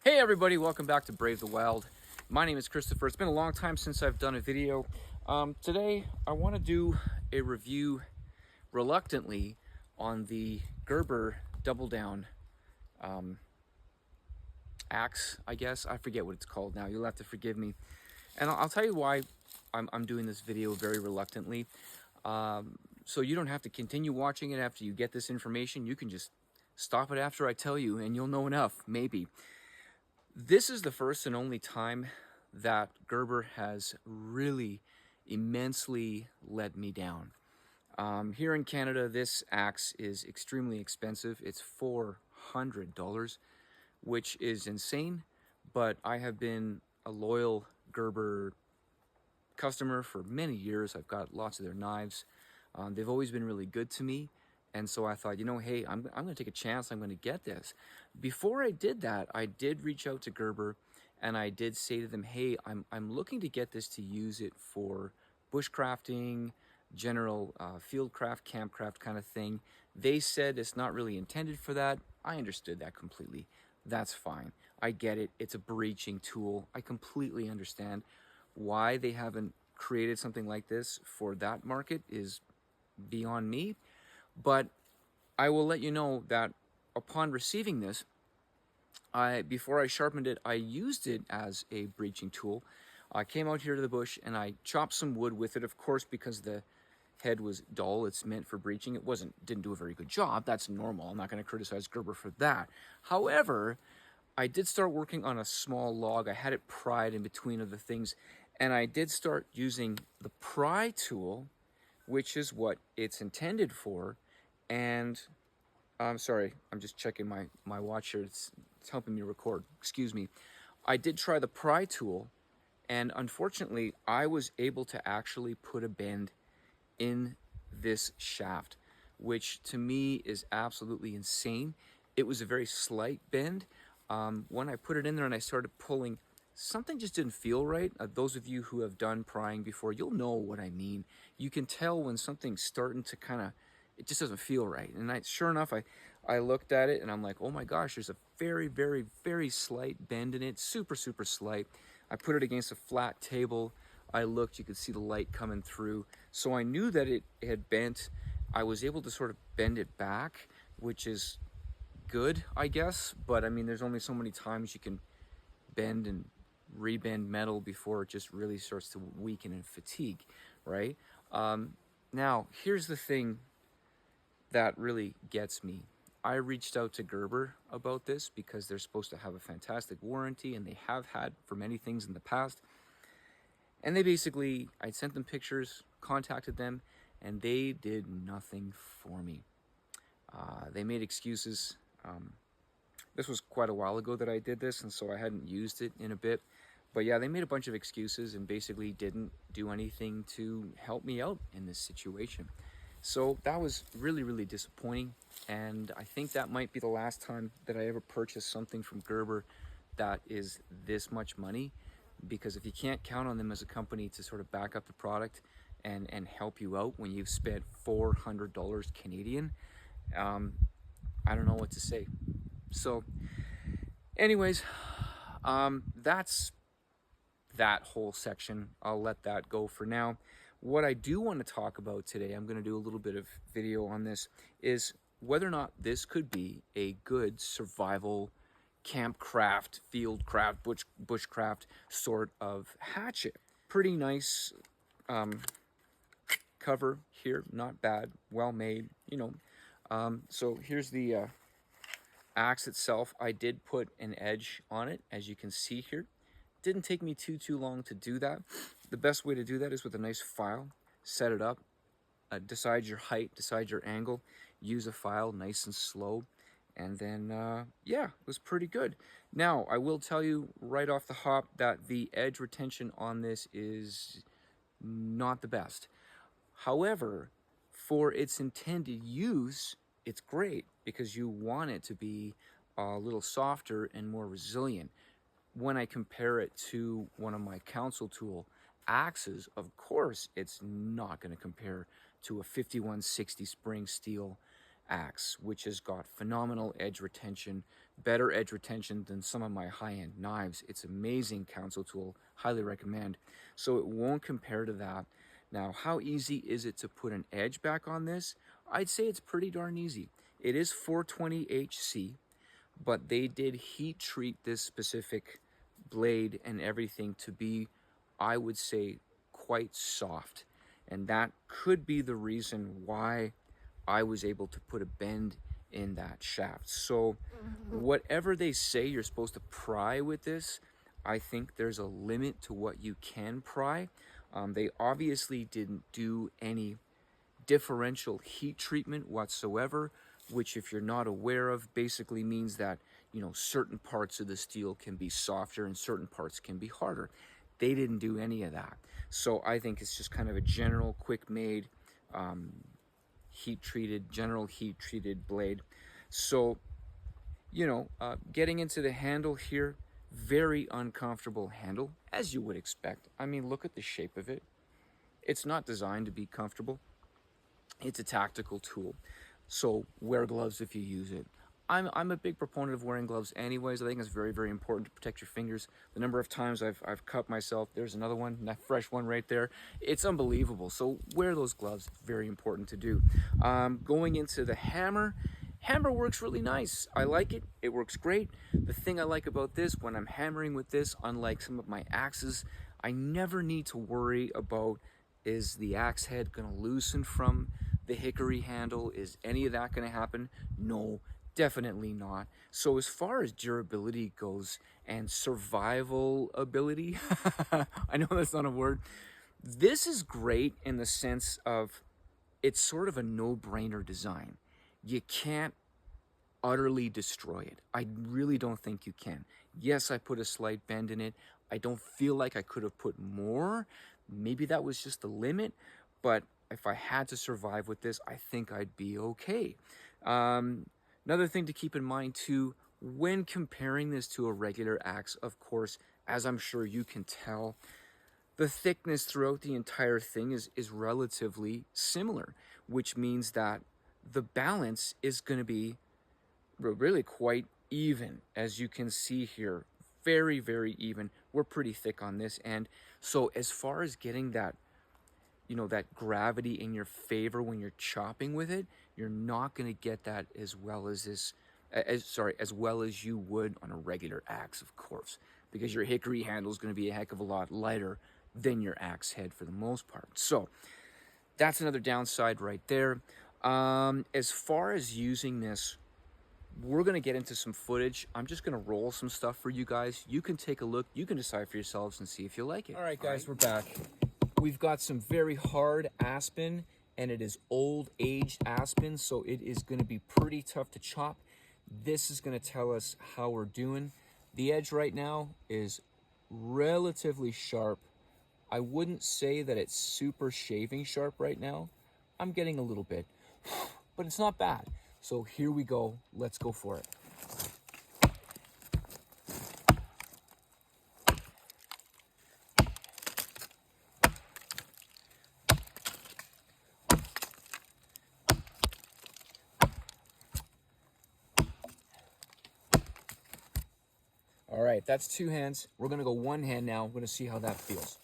Hey everybody, welcome back to Brave the Wild. My name is Christopher. It's been a long time since I've done a video. Today I want to do a review, reluctantly, on the Gerber Double Down axe, I guess. I forget what it's called now. You'll have to forgive me. And I'll tell you why I'm doing this video very reluctantly. So you don't have to continue watching it after you get this information. You can just stop it after I tell you and you'll know enough, maybe. This is the first and only time that Gerber has really immensely let me down. Here in Canada, this axe is extremely expensive. It's $400, which is insane, but I have been a loyal Gerber customer for many years. I've got lots of their knives. They've always been really good to me. And so I thought, hey, I'm going to take a chance. I'm going to get this. Before I did that, I did reach out to Gerber and I did say to them, hey, I'm looking to get this to use it for bushcrafting, general fieldcraft, campcraft kind of thing. They said it's not really intended for that. I understood that completely. That's fine. I get it. It's a breaching tool. I completely understand why they haven't created something like this for that market is beyond me. But I will let you know that upon receiving this, before I sharpened it, I used it as a breaching tool. I came out here to the bush and I chopped some wood with it, of course, because the head was dull. It's meant for breaching. It didn't do a very good job. That's normal. I'm not going to criticize Gerber for that. However, I did start working on a small log. I had it pried in between other things, and I did start using the pry tool, which is what it's intended for. And I'm sorry, I'm just checking my watch here. It's helping me record. Excuse me. I did try the pry tool, and unfortunately, I was able to actually put a bend in this shaft, which to me is absolutely insane. It was a very slight bend. When I put it in there and I started pulling, something just didn't feel right. Those of you who have done prying before, you'll know what I mean. You can tell when something's starting to it just doesn't feel right. And sure enough, I looked at it and I'm like, oh my gosh, there's a very, very, very slight bend in it. Super, super slight. I put it against a flat table. I looked, you could see the light coming through. So I knew that it had bent. I was able to sort of bend it back, which is good, I guess. But I mean, there's only so many times you can bend and rebend metal before it just really starts to weaken and fatigue, right? Now, here's the thing that really gets me. I reached out to Gerber about this because they're supposed to have a fantastic warranty, and they have had for many things in the past. And they basically, I sent them pictures, contacted them, and they did nothing for me. They made excuses. This was quite a while ago that I did this, and so I hadn't used it in a bit. But yeah, they made a bunch of excuses and basically didn't do anything to help me out in this situation. So that was really, really disappointing. And I think that might be the last time that I ever purchased something from Gerber that is this much money. Because if you can't count on them as a company to sort of back up the product and help you out when you've spent $400 Canadian, I don't know what to say. So anyways, that's that whole section. I'll let that go for now. What I do want to talk about today, I'm going to do a little bit of video on this, is whether or not this could be a good survival campcraft, fieldcraft, bushcraft sort of hatchet. Pretty nice cover here, not bad, well made, So here's the axe itself. I did put an edge on it, as you can see here. Didn't take me too long to do that. The best way to do that is with a nice file. Set it up, decide your height, decide your angle, use a file nice and slow, and then yeah, it was pretty good. Now I will tell you right off the hop that the edge retention on this is not the best. However, for its intended use, it's great because you want it to be a little softer and more resilient. When I compare it to one of my council tool axes, of course, it's not going to compare to a 5160 spring steel axe, which has got phenomenal edge retention, better edge retention than some of my high-end knives. It's amazing counsel tool, highly recommend. So it won't compare to that. Now, how easy is it to put an edge back on this? I'd say it's pretty darn easy. It is 420 HC, but they did heat treat this specific blade and everything to be, I would say, quite soft. And that could be the reason why I was able to put a bend in that shaft. So whatever they say you're supposed to pry with this, I think there's a limit to what you can pry. They obviously didn't do any differential heat treatment whatsoever, which, if you're not aware of, basically means that, you know, certain parts of the steel can be softer and certain parts can be harder. They didn't do any of that. So I think it's just kind of a general quick made general heat treated blade. So, you know, getting into the handle here, very uncomfortable handle, as you would expect. I mean, look at the shape of it. It's not designed to be comfortable. It's a tactical tool. So wear gloves if you use it. I'm a big proponent of wearing gloves anyways. I think it's very, very important to protect your fingers. The number of times I've cut myself, there's another one, that fresh one right there. It's unbelievable. So wear those gloves. It's very important to do. Going into the hammer, hammer works really nice. I like it. It works great. The thing I like about this, when I'm hammering with this, unlike some of my axes, I never need to worry about, is the axe head going to loosen from the hickory handle? Is any of that going to happen? No, definitely not. So as far as durability goes and survival ability, I know that's not a word. This is great in the sense of it's sort of a no-brainer design. You can't utterly destroy it. I really don't think you can. Yes, I put a slight bend in it. I don't feel like I could have put more. Maybe that was just the limit, but if I had to survive with this, I think I'd be okay. Another thing to keep in mind too, when comparing this to a regular axe, of course, as I'm sure you can tell, the thickness throughout the entire thing is relatively similar, which means that the balance is going to be really quite even, as you can see here. Very, very even. We're pretty thick on this end. So as far as getting that, you know, that gravity in your favor when you're chopping with it, you're not going to get that as well as this, as well as you would on a regular axe, of course, because your hickory handle is going to be a heck of a lot lighter than your axe head for the most part. So that's another downside right there. As far as using this, we're going to get into some footage. I'm just going to roll some stuff for you guys. You can take a look. You can decide for yourselves and see if you like it. All right, guys, we're back. We've got some very hard aspen, and it is old aged aspen, so it is going to be pretty tough to chop. This is going to tell us how we're doing. The edge right now is relatively sharp. I wouldn't say that it's super shaving sharp right now. I'm getting a little bit, but it's not bad. So here we go. Let's go for it. All right, that's two hands. We're gonna go one hand now. I'm gonna see how that feels.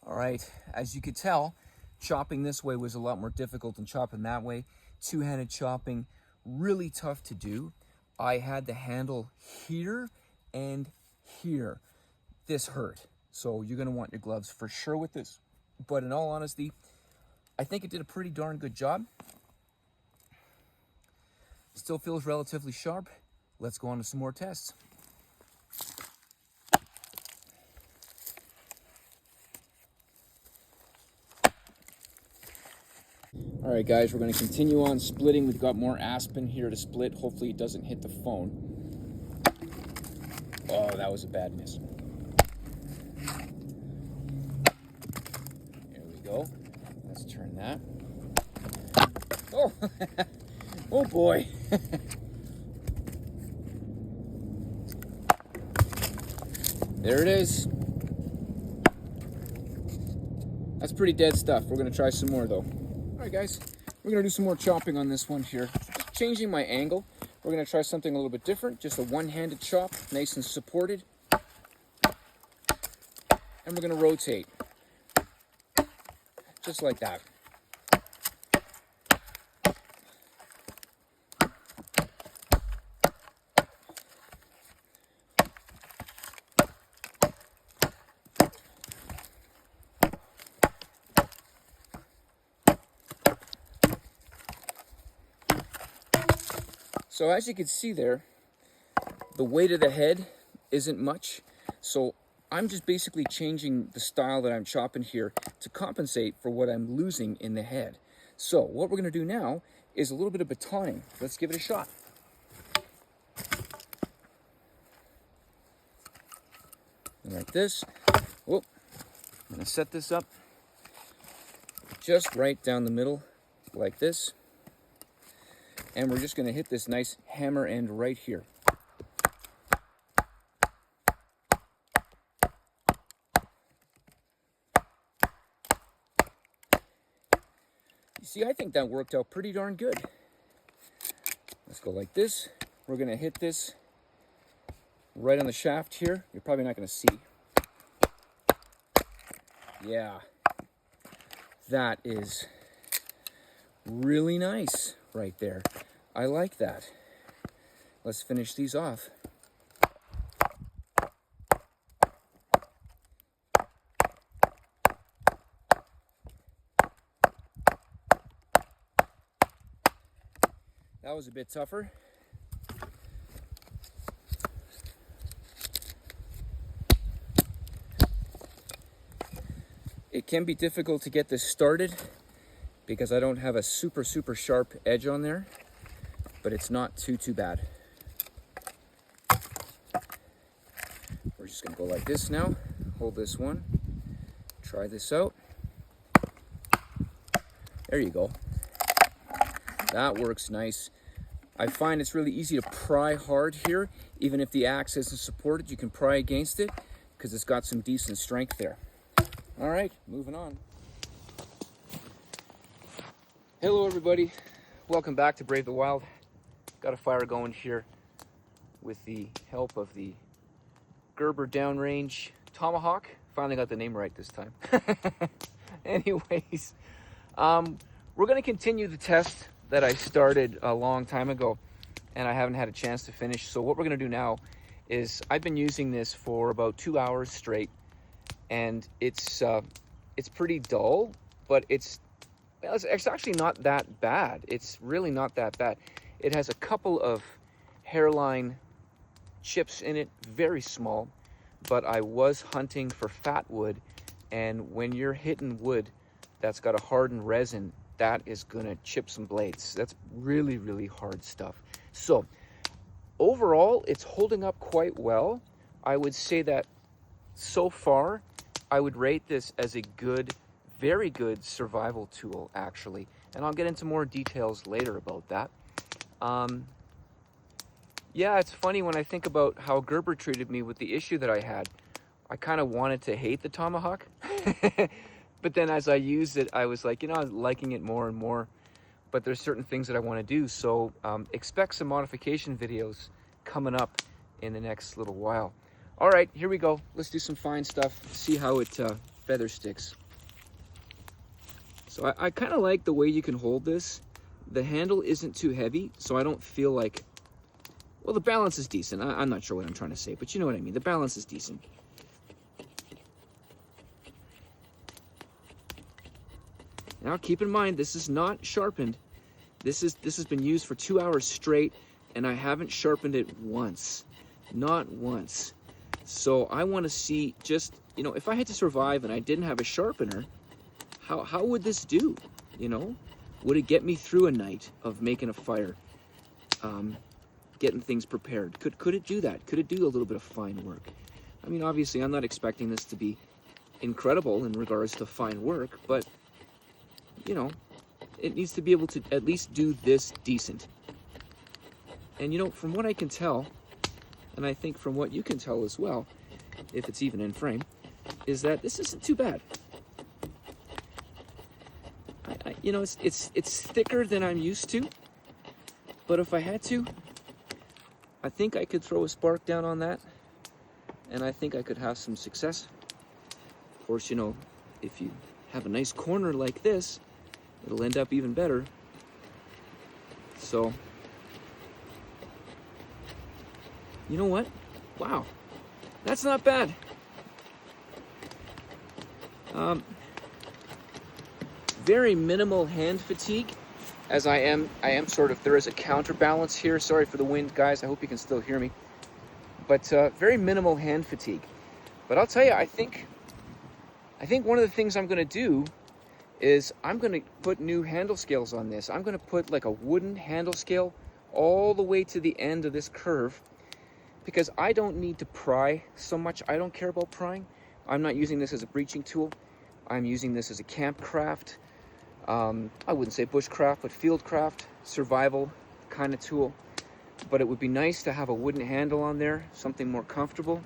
All right, as you could tell, chopping this way was a lot more difficult than chopping that way. Two-handed chopping, really tough to do. I had the handle here and here. This hurt. So you're gonna want your gloves for sure with this. But in all honesty, I think it did a pretty darn good job. Still feels relatively sharp. Let's go on to some more tests. All right, guys, we're going to continue on splitting. We've got more aspen here to split. Hopefully it doesn't hit the phone. Oh, that was a bad miss. There we go. Let's turn that. Oh, oh boy. There it is. That's pretty dead stuff. We're gonna try some more though. All right, guys, we're gonna do some more chopping on this one here. Just changing my angle. We're gonna try something a little bit different. Just a one-handed chop, nice and supported. And we're gonna rotate. Just like that. So as you can see there, the weight of the head isn't much. So I'm just basically changing the style that I'm chopping here to compensate for what I'm losing in the head. So what we're gonna do now is a little bit of batoning. Let's give it a shot. And like this. Oh, I'm gonna set this up just right down the middle, like this. And we're just gonna hit this nice hammer end right here. You see, I think that worked out pretty darn good. Let's go like this. We're gonna hit this right on the shaft here. You're probably not gonna see. Yeah, that is really nice right there. I like that. Let's finish these off. That was a bit tougher. It can be difficult to get this started because I don't have a super sharp edge on there, but it's not too bad. We're just gonna go like this now. Hold this one. Try this out. There you go. That works nice. I find it's really easy to pry hard here. Even if the axe isn't supported, you can pry against it because it's got some decent strength there. All right, moving on. Hello everybody, welcome back to Brave the Wild. Got a fire going here with the help of the Gerber Downrange Tomahawk. Finally got the name right this time. Anyways, we're gonna continue the test that I started a long time ago and I haven't had a chance to finish. So what we're gonna do now is I've been using this for about 2 hours straight and it's pretty dull, but it's actually not that bad. It's really not that bad. It has a couple of hairline chips in it, very small, but I was hunting for fat wood, and when you're hitting wood that's got a hardened resin, that is gonna chip some blades. That's really hard stuff. So overall, it's holding up quite well. I would say that so far, I would rate this as a good, very good survival tool, actually. And I'll get into more details later about that. Yeah, it's funny when I think about how Gerber treated me with the issue that I had. I kind of wanted to hate the Tomahawk. But then as I used it, I was like, you know, I was liking it more and more. But there's certain things that I want to do. So expect some modification videos coming up in the next little while. All right, here we go. Let's do some fine stuff. See how it feather sticks. So I kind of like the way you can hold this. The handle isn't too heavy, so I don't feel like... Well, the balance is decent. I'm not sure what I'm trying to say, but you know what I mean. The balance is decent. Now, keep in mind, this is not sharpened. This has been used for 2 hours straight, and I haven't sharpened it once. Not once. So I want to see just, you know, if I had to survive and I didn't have a sharpener, how would this do? You know, would it get me through a night of making a fire, getting things prepared? Could it do that? Could it do a little bit of fine work? I mean, obviously, I'm not expecting this to be incredible in regards to fine work, but, you know, it needs to be able to at least do this decent. And you know, from what I can tell, and I think from what you can tell as well, if it's even in frame, is that this isn't too bad. You know, it's thicker than I'm used to, but if I had to, I think I could throw a spark down on that, and I think I could have some success. Of course, you know, if you have a nice corner like this, it'll end up even better. So, you know what? Wow, that's not bad. Very minimal hand fatigue, as I am sort of, there is a counterbalance here. Sorry for the wind, guys. I hope you can still hear me. But very minimal hand fatigue. But I'll tell you, I think one of the things I'm going to do is I'm going to put new handle scales on this. I'm going to put like a wooden handle scale all the way to the end of this curve, because I don't need to pry so much. I don't care about prying. I'm not using this as a breaching tool. I'm using this as a camp craft. I wouldn't say bushcraft, but fieldcraft, survival kind of tool. But it would be nice to have a wooden handle on there, something more comfortable.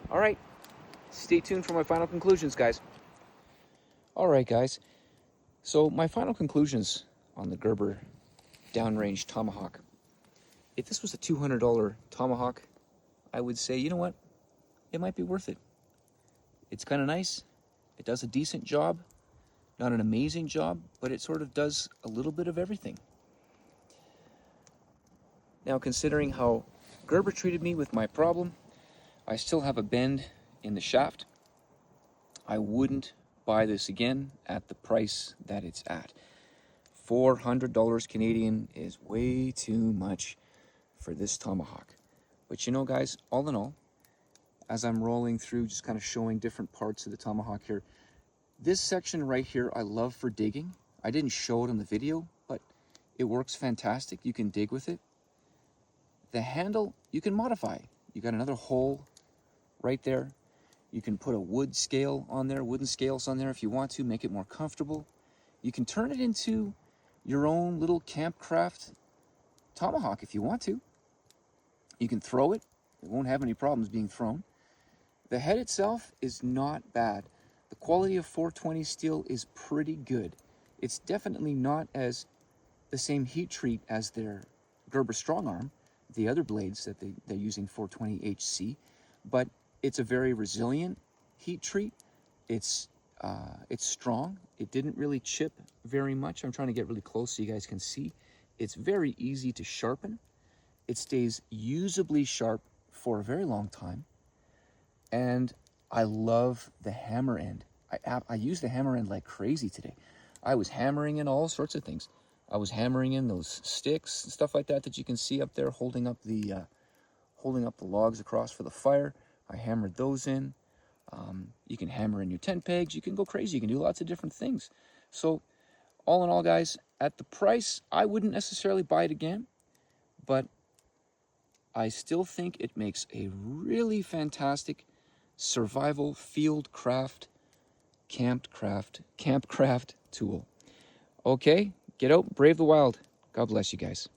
All right, stay tuned for my final conclusions, guys. All right, guys. So my final conclusions on the Gerber Downrange Tomahawk. If this was a $200 Tomahawk, I would say, you know what? It might be worth it. It's kind of nice. It does a decent job. Not an amazing job, but it sort of does a little bit of everything. Now, considering how Gerber treated me with my problem, I still have a bend in the shaft. I wouldn't buy this again at the price that it's at. $400 Canadian is way too much for this Tomahawk. But you know, guys, all in all, as I'm rolling through, just kind of showing different parts of the Tomahawk here, this section right here, I love for digging. I didn't show it on the video, but it works fantastic. You can dig with it. The handle, you can modify. You got another hole right there. You can put a wood scale on there, wooden scales on there if you want to, make it more comfortable. You can turn it into your own little campcraft Tomahawk if you want to. You can throw it. It won't have any problems being thrown. The head itself is not bad. The quality of 420 steel is pretty good. It's definitely not as the same heat treat as their Gerber Strong Arm, the other blades that they're using 420 HC, but it's a very resilient heat treat. It's strong. It didn't really chip very much. I'm trying to get really close so you guys can see. It's very easy to sharpen. It stays usably sharp for a very long time. And I love the hammer end. I use the hammer end like crazy today. I was hammering in all sorts of things. I was hammering in those sticks and stuff like that that you can see up there, holding up the logs across for the fire. I hammered those in. You can hammer in your tent pegs. You can go crazy. You can do lots of different things. So all in all, guys, at the price, I wouldn't necessarily buy it again, but I still think it makes a really fantastic survival field craft, campcraft tool. Okay, get out, brave the wild. God bless you guys.